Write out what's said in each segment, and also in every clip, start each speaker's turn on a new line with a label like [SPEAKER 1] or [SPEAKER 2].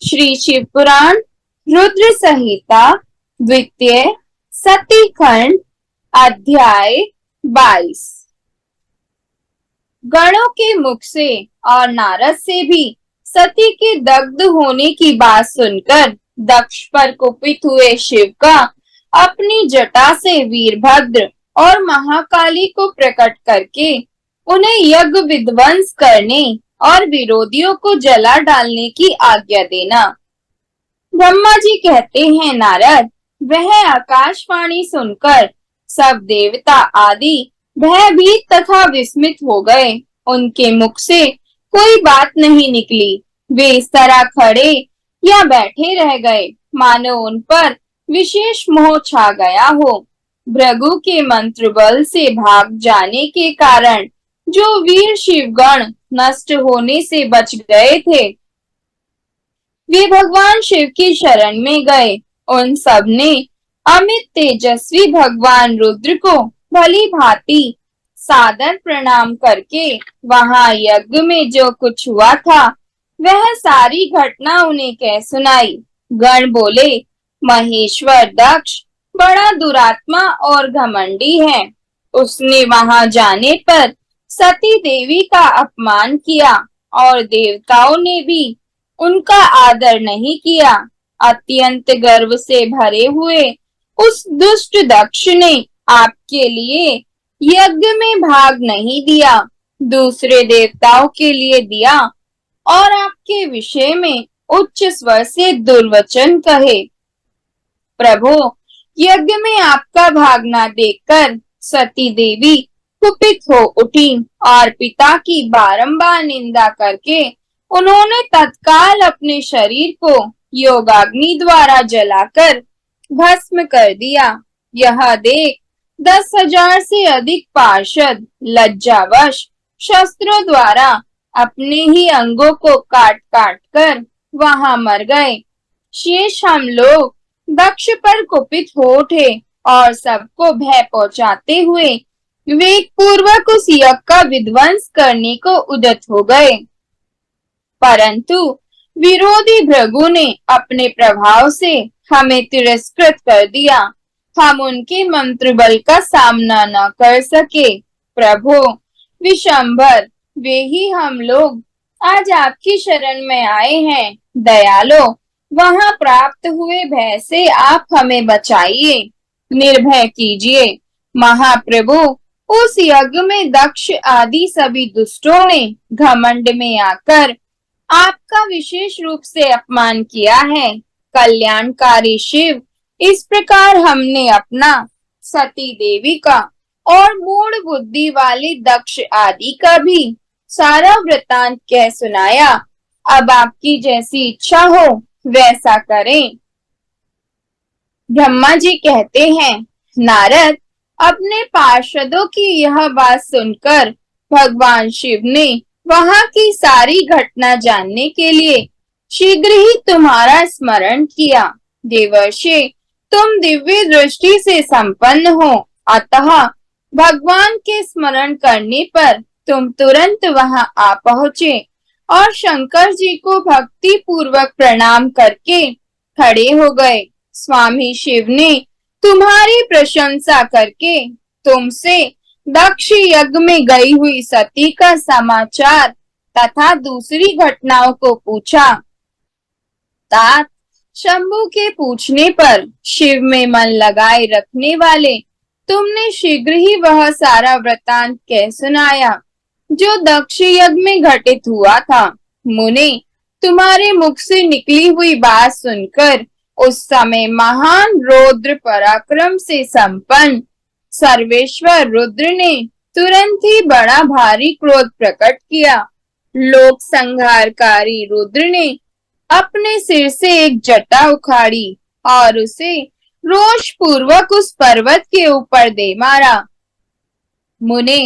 [SPEAKER 1] श्री शिव पुराण रुद्र संहिता द्वितीय सती खंड अध्याय 22। गणों के मुख से और नारद से भी सती के दग्ध होने की बात सुनकर दक्ष पर कुपित हुए शिव का अपनी जटा से वीरभद्र और महाकाली को प्रकट करके उन्हें यज्ञ विध्वंस करने और विरोधियों को जला डालने की आज्ञा देना। ब्रह्मा जी कहते हैं, नारद, वह आकाशवाणी सुनकर सब देवता आदि भयभीत तथा विस्मित हो गए। उनके मुख से कोई बात नहीं निकली। वे इस तरह खड़े या बैठे रह गए मानो उन पर विशेष मोह छा गया हो। भृगु के मंत्र बल से भाग जाने के कारण जो वीर शिवगण नष्ट होने से बच गए थे, वे भगवान शिव की शरण में गए। उन सब ने अमित तेजस्वी भगवान रुद्र को भली भांति सादर प्रणाम करके वहां यज्ञ में जो कुछ हुआ था वह सारी घटना उन्हें कह सुनाई। गण बोले, महेश्वर दक्ष बड़ा दुरात्मा और घमंडी है। उसने वहां जाने पर सती देवी का अपमान किया और देवताओं ने भी उनका आदर नहीं किया। अत्यंत गर्व से भरे हुए उस दुष्ट दक्ष ने आपके लिए यज्ञ में भाग नहीं दिया, दूसरे देवताओं के लिए दिया और आपके विषय में उच्च स्वर से दुर्वचन कहे। प्रभु, यज्ञ में आपका भाग न देखकर सती देवी कुपित हो उठी और पिता की बारंबार निंदा करके उन्होंने तत्काल अपने शरीर को योगाग्नि द्वारा जलाकर भस्म कर दिया। यह देख 10,000 से अधिक पार्षद लज्जावश शस्त्रों द्वारा अपने ही अंगों को काट काट कर वहां मर गए। शेष हम लोग दक्ष पर कुपित हो उठे और सबको भय पहुंचाते हुए वेग पूर्वक उस यज्ञ का विध्वंस करने को उद्यत हो गए। परंतु विरोधी भृगु ने अपने प्रभाव से हमें तिरस्कृत कर दिया। हम उनके मंत्र बल का सामना न कर सके। प्रभु विशंभर, वे ही हम लोग आज आपकी शरण में आए हैं। दयालो, वहां प्राप्त हुए भय से आप हमें बचाइए, निर्भय कीजिए। महाप्रभु, उस यज्ञ में दक्ष आदि सभी दुष्टों ने घमंड में आकर आपका विशेष रूप से अपमान किया है। कल्याणकारी शिव, इस प्रकार हमने अपना, सती देवी का और मूढ़ बुद्धि वाले दक्ष आदि का भी सारा वृतांत कह सुनाया। अब आपकी जैसी इच्छा हो वैसा करें। ब्रह्मा जी कहते हैं, नारद, अपने पार्षदों की यह बात सुनकर भगवान शिव ने वहां की सारी घटना जानने के लिए शीघ्र ही तुम्हारा स्मरण किया। देवर्षि, तुम दिव्य दृष्टि से संपन्न हो, अतः भगवान के स्मरण करने पर तुम तुरंत वहां आ पहुंचे और शंकर जी को भक्ति पूर्वक प्रणाम करके खड़े हो गए। स्वामी शिव ने तुम्हारी प्रशंसा करके तुमसे दक्ष यज्ञ में गई हुई सती का समाचार तथा दूसरी घटनाओं को पूछा। तात, शंभु के पूछने पर शिव में मन लगाए रखने वाले तुमने शीघ्र ही वह सारा वृतांत कह सुनाया जो दक्ष यज्ञ में घटित हुआ था। मुने, तुम्हारे मुख से निकली हुई बात सुनकर उस समय महान रौद्र पराक्रम से संपन्न सर्वेश्वर रुद्र ने तुरंत ही बड़ा भारी क्रोध प्रकट किया। लोक संहारकारी रुद्र ने अपने सिर से एक जटा उखाड़ी और उसे रोष पूर्वक उस पर्वत के ऊपर दे मारा। मुने,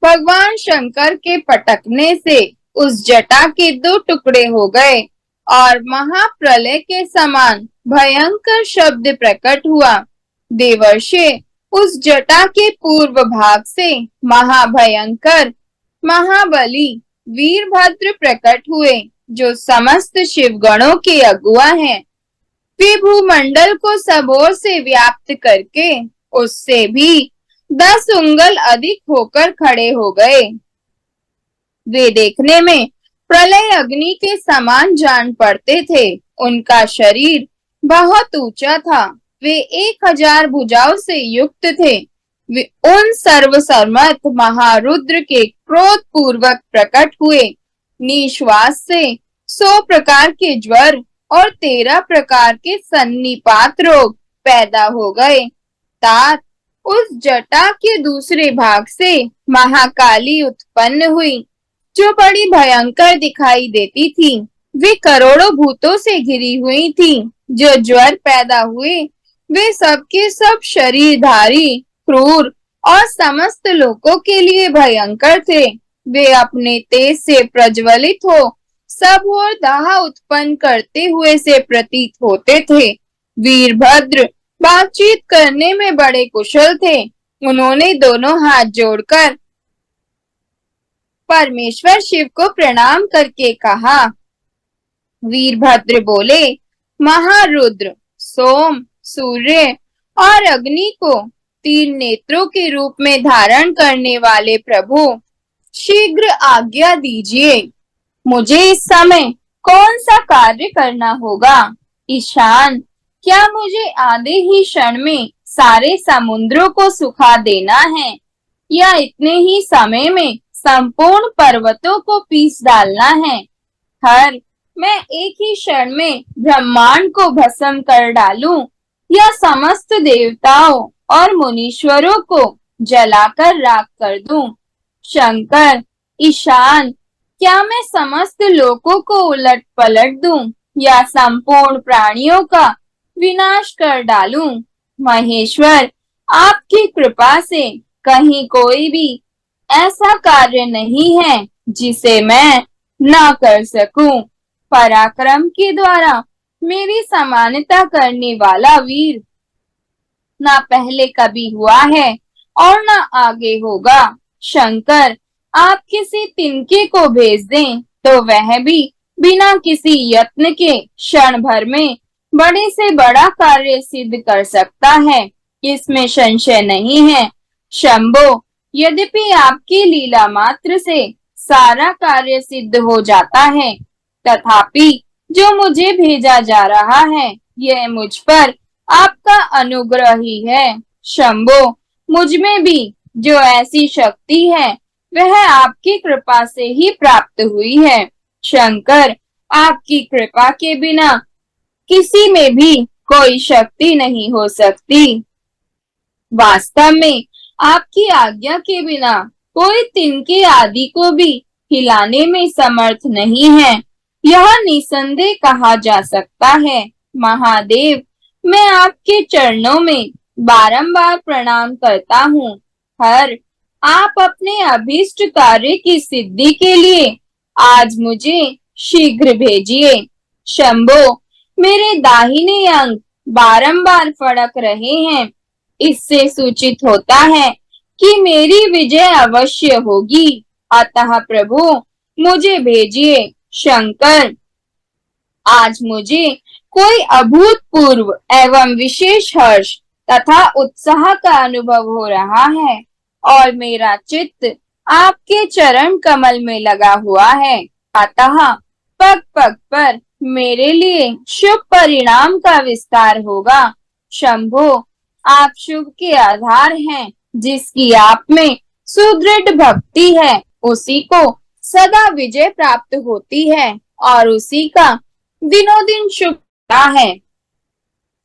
[SPEAKER 1] भगवान शंकर के पटकने से उस जटा के 2 टुकड़े हो गए और महाप्रलय के समान भयंकर शब्द प्रकट हुआ। देवर्षि, उस जटा के पूर्व भाग से महाभयंकर महाबली वीरभद्र प्रकट हुए। जो समस्त शिवगणों के अगुआ हैं, वे भूमंडल को सब ओर से व्याप्त करके उससे भी 10 उंगल अधिक होकर खड़े हो गए। वे देखने में प्रलय अग्नि के समान जान पड़ते थे। उनका शरीर बहुत ऊंचा था। वे 1000 भुजाओं से युक्त थे। वे उन सर्वसम्मत महारुद्र के क्रोध पूर्वक प्रकट हुए। निश्वास से 100 प्रकार के ज्वर और 13 प्रकार के सन्निपात रोग पैदा हो गए। तात उस जटा के दूसरे भाग से महाकाली उत्पन्न हुई, जो बड़ी भयंकर दिखाई देती थी। वे करोड़ों भूतों से घिरी हुई थी। जो ज्वर पैदा हुए वे सबके सब शरीरधारी, क्रूर और समस्त लोगों के लिए भयंकर थे। वे अपने तेज से प्रज्वलित हो सब और दाह उत्पन्न करते हुए से प्रतीत होते थे। वीरभद्र बातचीत करने में बड़े कुशल थे। उन्होंने दोनों हाथ जोड़कर परमेश्वर शिव को प्रणाम करके कहा। वीरभद्र बोले, महारुद्र, सोम, सूर्य और अग्नि को 3 नेत्रों के रूप में धारण करने वाले प्रभु, शीघ्र आज्ञा दीजिए। मुझे इस समय कौन सा कार्य करना होगा? ईशान, क्या मुझे आधे ही क्षण में सारे समुद्रों को सुखा देना है, या इतने ही समय में संपूर्ण पर्वतों को पीस डालना है? हर मैं एक ही क्षण में ब्रह्मांड को भस्म कर डालूं, या समस्त देवताओं और मुनीश्वरों को जलाकर राख कर दूं? शंकर, ईशान, क्या मैं समस्त लोकों को उलट पलट दूं, या संपूर्ण प्राणियों का विनाश कर डालूं? महेश्वर, आपकी कृपा से कहीं कोई भी ऐसा कार्य नहीं है जिसे मैं ना कर सकूं। पराक्रम के द्वारा मेरी समानता करने वाला वीर ना पहले कभी हुआ है और ना आगे होगा। शंकर, आप किसी तिनके को भेज दें तो वह भी बिना किसी यत्न के क्षण भर में बड़े से बड़ा कार्य सिद्ध कर सकता है, इसमें संशय नहीं है। शंभो, यद्यपि आपकी लीला मात्र से सारा कार्य सिद्ध हो जाता है, तथापि जो मुझे भेजा जा रहा है यह मुझ पर आपका अनुग्रह ही है। शंभो, मुझ में भी जो ऐसी शक्ति है वह आपकी कृपा से ही प्राप्त हुई है। शंकर, आपकी कृपा के बिना किसी में भी कोई शक्ति नहीं हो सकती। वास्तव में आपकी आज्ञा के बिना कोई तिनके आदि को भी हिलाने में समर्थ नहीं है, यह निसंदेह कहा जा सकता है। महादेव, मैं आपके चरणों में बारंबार प्रणाम करता हूँ। हर आप अपने अभीष्ट कार्य की सिद्धि के लिए आज मुझे शीघ्र भेजिए। शंभो, मेरे दाहिने अंग बारंबार फड़क रहे हैं, इससे सूचित होता है कि मेरी विजय अवश्य होगी। अतः प्रभु, मुझे भेजिए। शंकर, आज मुझे कोई अभूतपूर्व एवं विशेष हर्ष तथा उत्साह का अनुभव हो रहा है और मेरा चित्त आपके चरण कमल में लगा हुआ है। अतः पग पग पर मेरे लिए शुभ परिणाम का विस्तार होगा। शंभो, आप शुभ के आधार हैं। जिसकी आप में सुदृढ़ भक्ति है उसी को सदा विजय प्राप्त होती है और उसी का दिनों दिन शुभ है।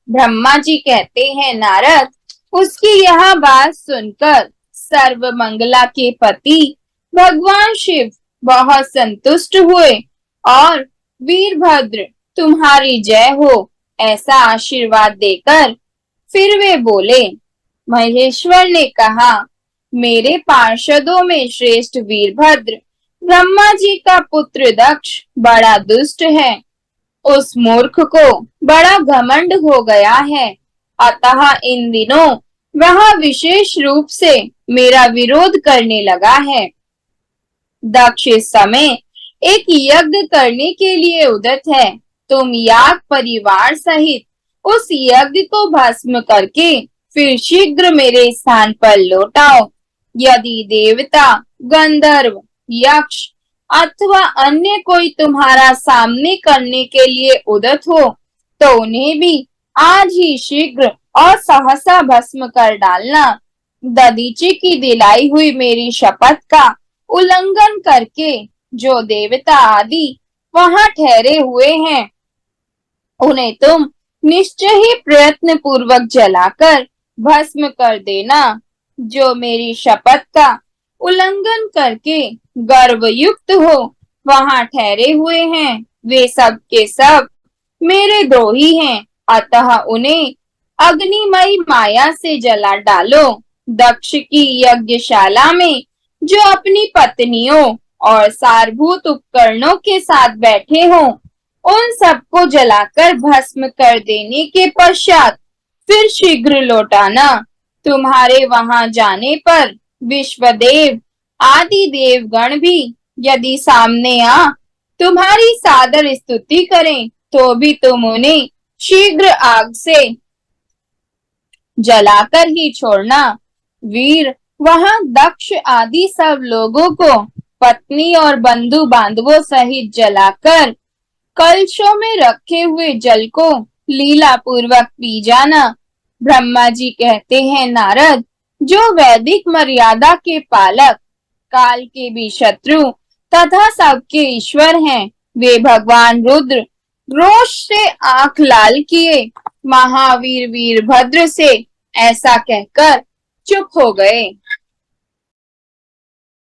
[SPEAKER 1] ब्रह्मा जी कहते हैं, नारद, उसकी यह बात सुनकर सर्व मंगला के पति भगवान शिव बहुत संतुष्ट हुए और वीरभद्र तुम्हारी जय हो ऐसा आशीर्वाद देकर फिर वे बोले। महेश्वर ने कहा, मेरे पार्षदों में श्रेष्ठ वीरभद्र ब्रह्मा जी का पुत्र दक्ष बड़ा दुष्ट है। उस मूर्ख को बड़ा घमंड हो गया है, अतः इन दिनों वह विशेष रूप से मेरा विरोध करने लगा है। दक्ष इस समय एक यज्ञ करने के लिए उद्यत है। तुम याग परिवार सहित उस यज्ञ को भस्म करके फिर शीघ्र मेरे स्थान पर लौट आओ। यदि देवता, गंधर्व, यक्ष अथवा अन्य कोई तुम्हारा सामने करने के लिए उद्यत हो तो उन्हें भी आज ही शीघ्र और सहसा भस्म कर डालना। दधीची की दिलाई हुई मेरी शपथ का उल्लंघन करके जो देवता आदि वहां ठहरे हुए हैं उन्हें तुम निश्चय ही प्रयत्न पूर्वक जलाकर भस्म कर देना। जो मेरी शपथ का उल्लंघन करके गर्वयुक्त हो वहां ठहरे हुए हैं वे सब के सब मेरे द्रोही हैं, अतः उन्हें अग्निमयी माया से जला डालो। दक्ष की यज्ञशाला में जो अपनी पत्नियों और सारभूत उपकरणों के साथ बैठे हों उन सबको जलाकर भस्म कर देने के पश्चात फिर शीघ्र लौट आना। तुम्हारे वहां जाने पर विश्वदेव आदि देवगण भी यदि सामने आ तुम्हारी सादर स्तुति करें तो भी तुम उन्हें शीघ्र आग से जलाकर ही छोड़ना। वीर वहां दक्ष आदि सब लोगों को पत्नी और बंधु बांधवों सहित जलाकर कलशों में रखे हुए जल को लीला पूर्वक पी जाना। ब्रह्मा जी कहते हैं, नारद, जो वैदिक मर्यादा के पालक, काल के भी शत्रु तथा सबके ईश्वर हैं, वे भगवान रुद्र रोष से आंख लाल किए महावीर वीरभद्र से ऐसा कहकर चुप हो गए।